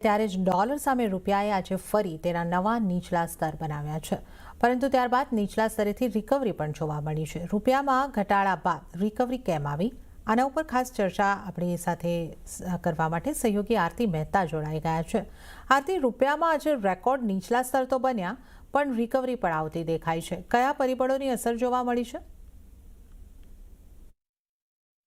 ત્યારે જ ડોલર સામે રૂપિયાએ આજે ફરી તેના નવા નીચલા સ્તર બનાવ્યા છે, પરંતુ ત્યારબાદ નીચલા સ્તરેથી રિકવરી પણ જોવા મળી છે। રૂપિયામાં ઘટાડા બાદ રિકવરી કેમ આવી, આના ઉપર ખાસ ચર્ચા આપણી સાથે કરવા માટે સહયોગી આરતી મહેતા જોડાઈ ગયા છે। આરતી, રૂપિયામાં આજે રેકોર્ડ નીચલા સ્તર તો બન્યા, પણ રિકવરી પણ આવતી દેખાય છે। કયા પરિબળોની અસર જોવા મળી છે?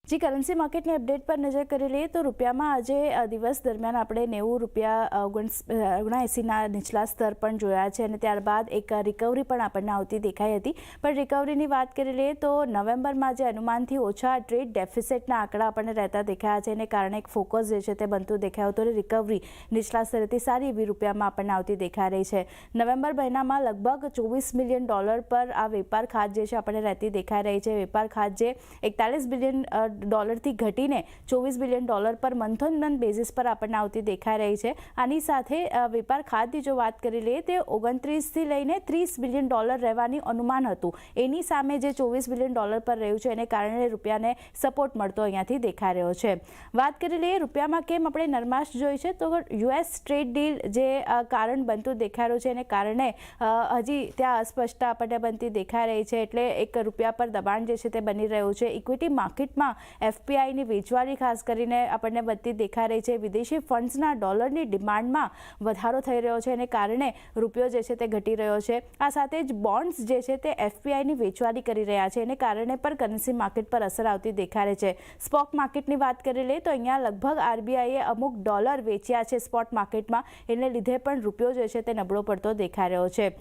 जी करन्सी मार्केटनी अपडेट पर नजर કરી લઈએ તો રૂપિયામાં આજે દિવસ દરમિયાન આપણે 90 રૂપિયા 79ના નીચલા સ્તર પણ જોયા છે અને ત્યારબાદ એક રિકવરી પણ આપણને આવતી દેખાઈ હતી। પણ રિકવરીની વાત કરી લઈએ તો નવેમ્બરમાં જે અનુમાનથી ઓછા ટ્રેડ ડેફિસિટના આંકડા આપણને રહેતા દેખાયા છે, એને કારણે એક ફોકસ જે છે તે બનતું દેખાયું હતું અને રિકવરી નીચલા સ્તરેથી સારી એવી રૂપિયામાં આપણને આવતી દેખાઈ રહી છે। નવેમ્બર મહિનામાં લગભગ $24 મિલિયન પર આ વેપાર ખાત જે છે આપણને રહેતી દેખાઈ રહી છે। વેપાર ખાત જે $41 બિલિયન ડોલરથી ઘટીને $24 billion per month on month basis પર આપણને આવતી દેખાઈ રહી છે। આની સાથે વેપાર ખાતની જો વાત કરી લઈએ તે 29થી લઈને $30 બિલિયન રહેવાની અનુમાન હતું, એની સામે જે $24 બિલિયન પર રહ્યું છે એને કારણે રૂપિયાને સપોર્ટ મળતો અહીંયાથી દેખાઈ રહ્યો છે। વાત કરી લઈએ રૂપિયામાં કેમ આપણે નરમાશ જોઈ છે તો US ટ્રેડ ડીલ જે કારણ બનતું દેખાઈ રહ્યું છે એને કારણે હજી ત્યાં અસ્પષ્ટતા આપણને બનતી દેખાઈ રહી છે, એટલે એક રૂપિયા પર દબાણ જે છે તે બની રહ્યું છે। ઇક્વિટી માર્કેટમાં એફપીઆઈની વેચવાલી ખાસ કરીને આપણને બનતી દેખાઈ રહી છે। વિદેશી ફંડ્સના ડોલરની ડિમાન્ડમાં વધારો થઈ રહ્યો છે, એને કારણે રૂપિયો જે છે તે ઘટી રહ્યો છે। આ સાથે જ બોન્ડ્સ જે છે તે એફપીઆઈની વેચવાલી કરી રહ્યા છે, એને કારણે પણ કરન્સી માર્કેટ પર અસર આવતી દેખાઈ રહી છે। સ્પોક માર્કેટની વાત કરી લઈએ તો અહીંયા લગભગ આરબીઆઈએ અમુક ડોલર વેચ્યા છે સ્પોટ માર્કેટમાં, એને લીધે પણ રૂપિયો જે છે તે નબળો પડતો દેખાઈ રહ્યો છે।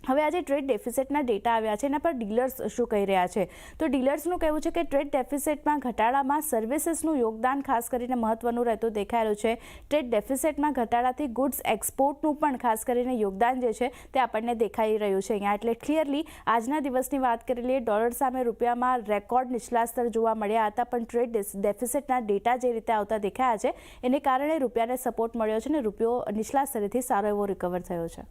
હવે આજે ટ્રેડ ડેફિસિટના ડેટા આવ્યા છે, એના પર ડીલર્સ શું કહી રહ્યા છે તો ડીલર્સનું કહેવું છે કે ટ્રેડ ડેફિસિટમાં ઘટાડામાં સર્વિસીસનું યોગદાન ખાસ કરીને મહત્વનું રહેતું દેખાઈ રહ્યું છે। ટ્રેડ ડેફિસિટમાં ઘટાડાથી ગુડ્સ એક્સપોર્ટનું પણ ખાસ કરીને યોગદાન જે છે તે આપણને દેખાઈ રહ્યું છે અહીંયા। એટલે ક્લિયરલી આજના દિવસની વાત કરી લઈએ ડોલર સામે રૂપિયામાં રેકોર્ડ નીચલા સ્તર જોવા મળ્યા હતા, પણ ટ્રેડ ડેફિસિટના ડેટા જે રીતે આવતા દેખાયા છે એને કારણે રૂપિયાને સપોર્ટ મળ્યો છે અને રૂપિયો નીચલા સ્તરેથી સારો એવો રિકવર થયો છે।